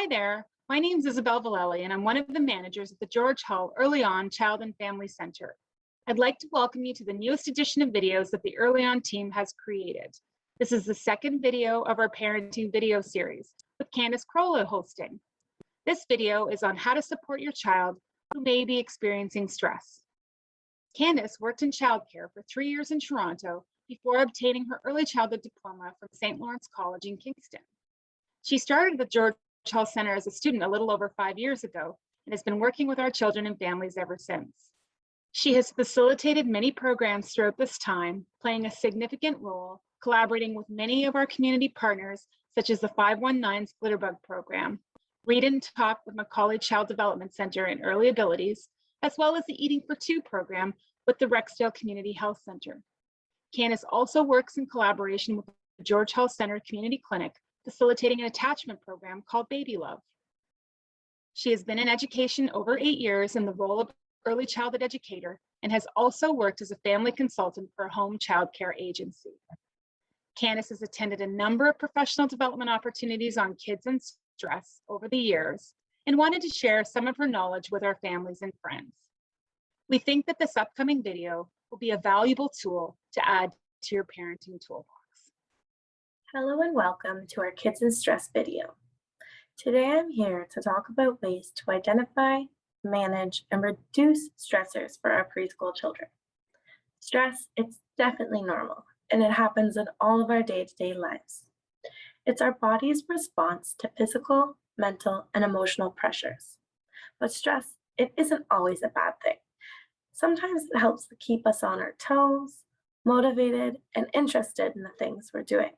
Hi there, my name is Isabel Vallely, and I'm one of the managers at the George Hull EarlyON Child and Family Center. I'd like to welcome you to the newest edition of videos that the EarlyON team has created. This is the second video of our parenting video series, with Candice Crolla hosting. This video is on how to support your child who may be experiencing stress. Candice worked in childcare for 3 years in Toronto before obtaining her early childhood diploma from St. Lawrence College in Kingston. She started the George Hull Centre as a student a little over 5 years ago and has been working with our children and families ever since. She has facilitated many programs throughout this time, playing a significant role, collaborating with many of our community partners, such as the 519 Splitterbug program, Read and Talk with Macaulay Child Development Centre and Early Abilities, as well as the Eating for Two program with the Rexdale Community Health Centre. Candice also works in collaboration with the George Hull Centre Community Clinic, facilitating an attachment program called Baby Love. She has been in education over 8 years in the role of early childhood educator and has also worked as a family consultant for a home child care agency. Candice has attended a number of professional development opportunities on kids and stress over the years and wanted to share some of her knowledge with our families and friends. We think that this upcoming video will be a valuable tool to add to your parenting toolbox. Hello and welcome to our Kids and Stress video. Today I'm here to talk about ways to identify, manage, and reduce stressors for our preschool children. Stress, it's definitely normal, and it happens in all of our day-to-day lives. It's our body's response to physical, mental, and emotional pressures. But stress, it isn't always a bad thing. Sometimes it helps to keep us on our toes, motivated, and interested in the things we're doing.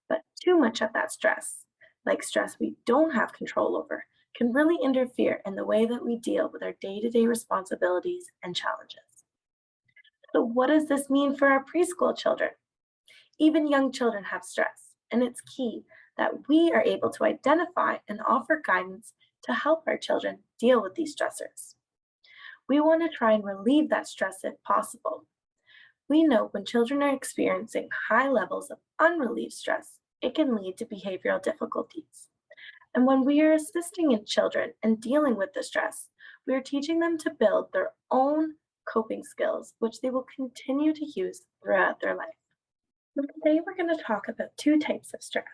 But too much of that stress, like stress we don't have control over, can really interfere in the way that we deal with our day-to-day responsibilities and challenges. So what does this mean for our preschool children? Even young children have stress, and it's key that we are able to identify and offer guidance to help our children deal with these stressors. We want to try and relieve that stress if possible. We know when children are experiencing high levels of unrelieved stress, it can lead to behavioral difficulties. And when we are assisting in children and dealing with the stress, we are teaching them to build their own coping skills, which they will continue to use throughout their life. So today we're going to talk about two types of stress: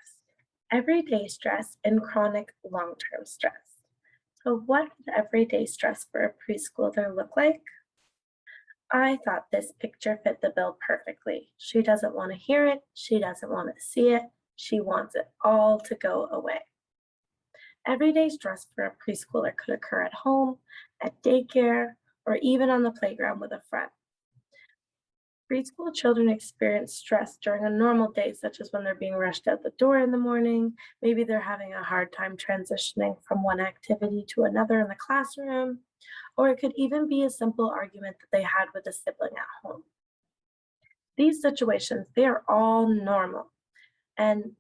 everyday stress and chronic long-term stress. So what does everyday stress for a preschooler look like? I thought this picture fit the bill perfectly. She doesn't want to hear it. She doesn't want to see it. She wants it all to go away. Everyday stress for a preschooler could occur at home, at daycare, or even on the playground with a friend. Preschool children experience stress during a normal day, such as when they're being rushed out the door in the morning. Maybe they're having a hard time transitioning from one activity to another in the classroom, or it could even be a simple argument that they had with a sibling at home. These situations, they are all normal, and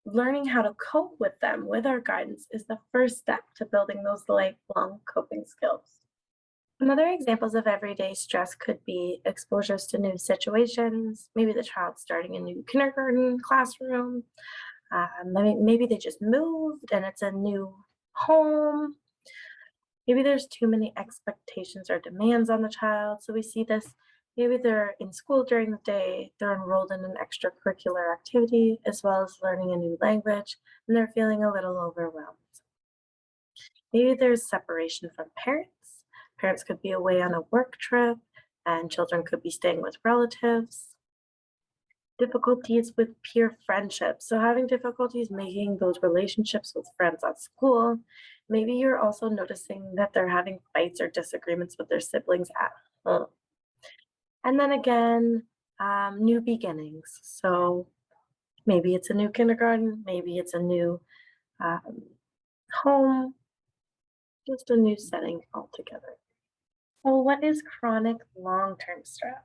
learning how to cope with them with our guidance is the first step to building those lifelong coping skills. Some other examples of everyday stress could be exposures to new situations, maybe the child starting a new kindergarten classroom, maybe they just moved and it's a new home. Maybe there's too many expectations or demands on the child. So we see this, maybe they're in school during the day, they're enrolled in an extracurricular activity, as well as learning a new language, and they're feeling a little overwhelmed. Maybe there's separation from parents. Parents could be away on a work trip, and children could be staying with relatives. Difficulties with peer friendships. So having difficulties making those relationships with friends at school. Maybe you're also noticing that they're having fights or disagreements with their siblings at home. And then again, new beginnings. So maybe it's a new kindergarten, maybe it's a new home, just a new setting altogether. So what is chronic long-term stress?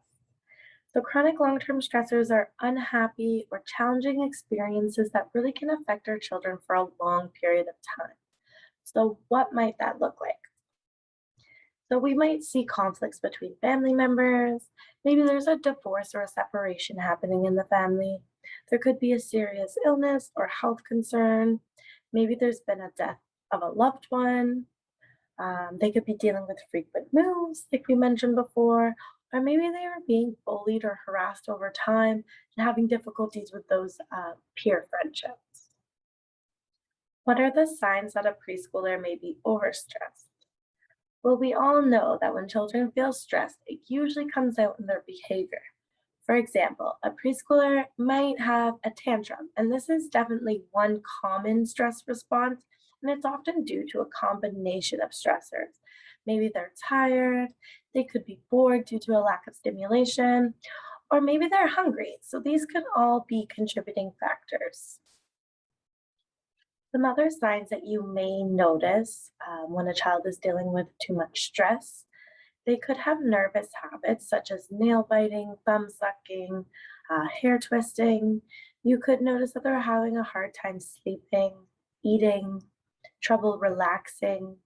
So chronic long-term stressors are unhappy or challenging experiences that really can affect our children for a long period of time. So what might that look like? So we might see conflicts between family members. Maybe there's a divorce or a separation happening in the family. There could be a serious illness or health concern. Maybe there's been a death of a loved one. They could be dealing with frequent moves, like we mentioned before, or maybe they are being bullied or harassed over time and having difficulties with those peer friendships. What are the signs that a preschooler may be overstressed? Well, we all know that when children feel stressed, it usually comes out in their behavior. For example, a preschooler might have a tantrum, and this is definitely one common stress response, and it's often due to a combination of stressors. Maybe they're tired, they could be bored due to a lack of stimulation, or maybe they're hungry. So these could all be contributing factors. Some other signs that you may notice when a child is dealing with too much stress, they could have nervous habits such as nail biting, thumb sucking, hair twisting. You could notice that they're having a hard time sleeping, eating, trouble relaxing.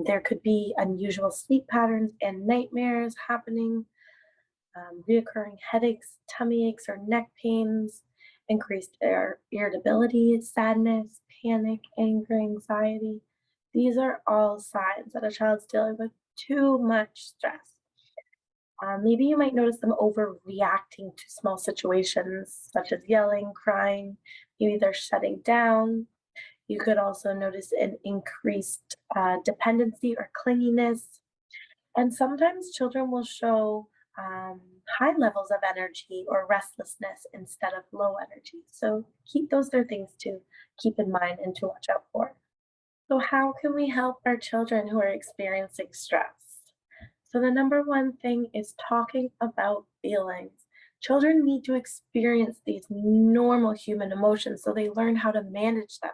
There could be unusual sleep patterns and nightmares happening, reoccurring headaches, tummy aches, or neck pains, increased irritability, sadness, panic, anger, anxiety. These are all signs that a child's dealing with too much stress. Maybe you might notice them overreacting to small situations such as yelling, crying, maybe they're shutting down. You could also notice an increased dependency or clinginess. And sometimes children will show high levels of energy or restlessness instead of low energy. So keep those are things to keep in mind and to watch out for. So how can we help our children who are experiencing stress? So the number one thing is talking about feelings. Children need to experience these normal human emotions so they learn how to manage them.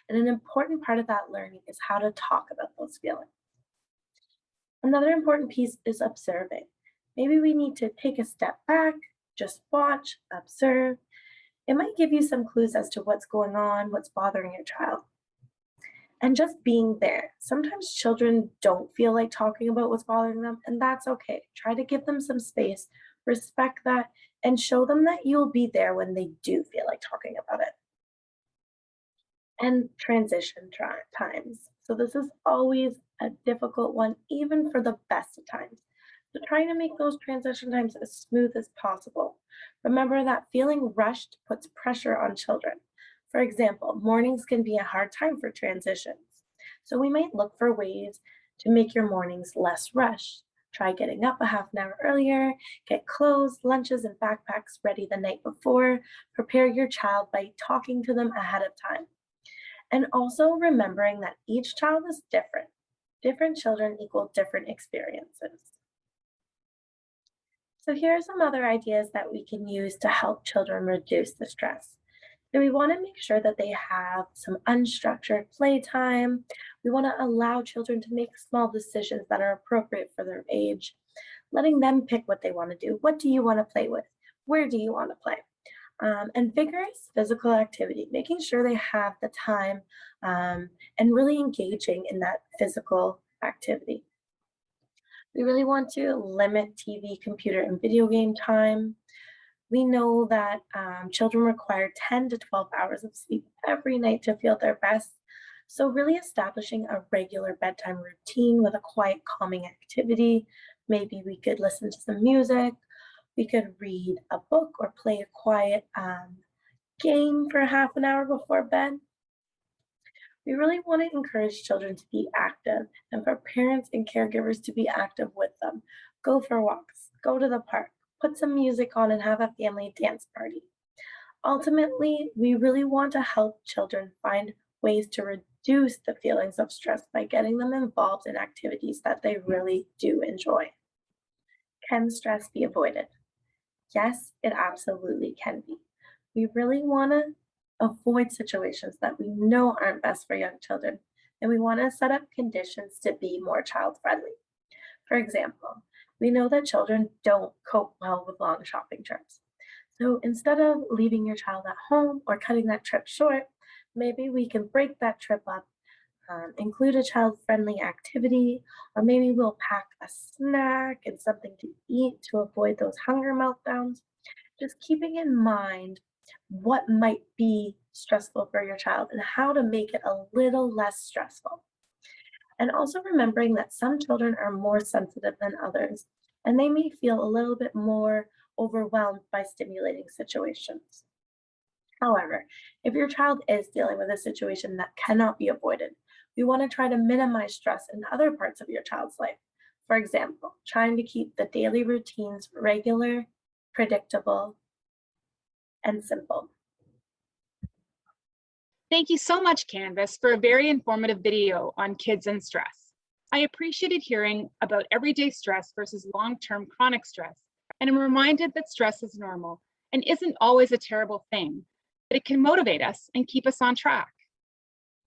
And an important part of that learning is how to talk about those feelings. Another important piece is observing. Maybe we need to take a step back, just watch, observe. It might give you some clues as to what's going on, what's bothering your child. And just being there. Sometimes children don't feel like talking about what's bothering them, and that's okay. Try to give them some space, respect that, and show them that you'll be there when they do feel like talking about it. And transition times. So this is always a difficult one, even for the best of times. So trying to make those transition times as smooth as possible. Remember that feeling rushed puts pressure on children. For example, mornings can be a hard time for transitions. So we might look for ways to make your mornings less rushed. Try getting up a half an hour earlier, get clothes, lunches, and backpacks ready the night before. Prepare your child by talking to them ahead of time. And also remembering that each child is different. Different children equal different experiences. So here are some other ideas that we can use to help children reduce the stress. So we want to make sure that they have some unstructured playtime. We want to allow children to make small decisions that are appropriate for their age, letting them pick what they want to do. What do you want to play with? Where do you want to play? And vigorous physical activity, making sure they have the time and really engaging in that physical activity. We really want to limit TV, computer, and video game time. We know that children require 10 to 12 hours of sleep every night to feel their best. So really establishing a regular bedtime routine with a quiet, calming activity. Maybe we could listen to some music. We could read a book or play a quiet game for half an hour before bed. We really want to encourage children to be active and for parents and caregivers to be active with them. Go for walks, go to the park, put some music on and have a family dance party. Ultimately, we really want to help children find ways to reduce the feelings of stress by getting them involved in activities that they really do enjoy. Can stress be avoided? Yes, it absolutely can be. We really want to avoid situations that we know aren't best for young children, and we want to set up conditions to be more child friendly. For example, we know that children don't cope well with long shopping trips. So instead of leaving your child at home or cutting that trip short, maybe we can break that trip up, include a child friendly activity, or maybe we'll pack a snack and something to eat to avoid those hunger meltdowns. Just keeping in mind what might be stressful for your child and how to make it a little less stressful. And also remembering that some children are more sensitive than others, and they may feel a little bit more overwhelmed by stimulating situations. However, if your child is dealing with a situation that cannot be avoided, we want to try to minimize stress in other parts of your child's life. For example, trying to keep the daily routines regular, predictable, and simple. Thank you so much, Candice, for a very informative video on kids and stress. I appreciated hearing about everyday stress versus long-term chronic stress, and I'm reminded that stress is normal and isn't always a terrible thing, but it can motivate us and keep us on track.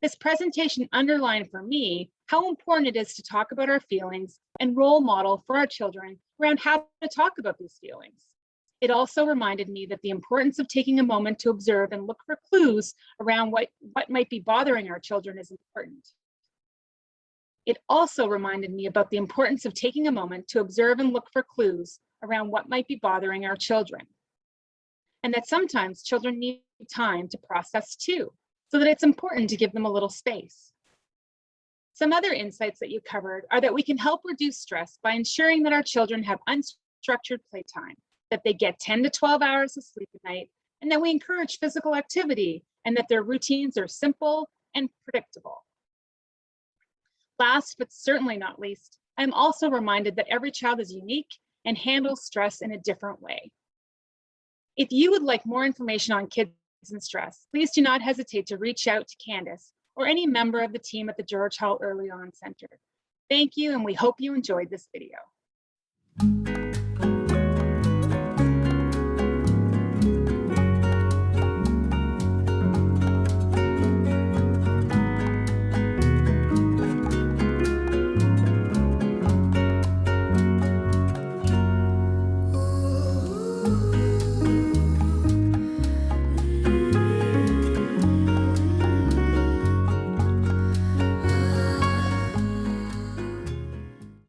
This presentation underlined for me how important it is to talk about our feelings and role model for our children around how to talk about these feelings. It also reminded me that the importance of taking a moment to observe and look for clues around what might be bothering our children is important. It also reminded me about the importance of taking a moment to observe and look for clues around what might be bothering our children. And that sometimes children need time to process too, so that it's important to give them a little space. Some other insights that you covered are that we can help reduce stress by ensuring that our children have unstructured playtime, that they get 10 to 12 hours of sleep at night, and that we encourage physical activity, and that their routines are simple and predictable. Last, but certainly not least, I'm also reminded that every child is unique and handles stress in a different way. If you would like more information on kids and stress, please do not hesitate to reach out to Candice or any member of the team at the George Hall EarlyON Centre. Thank you, and we hope you enjoyed this video.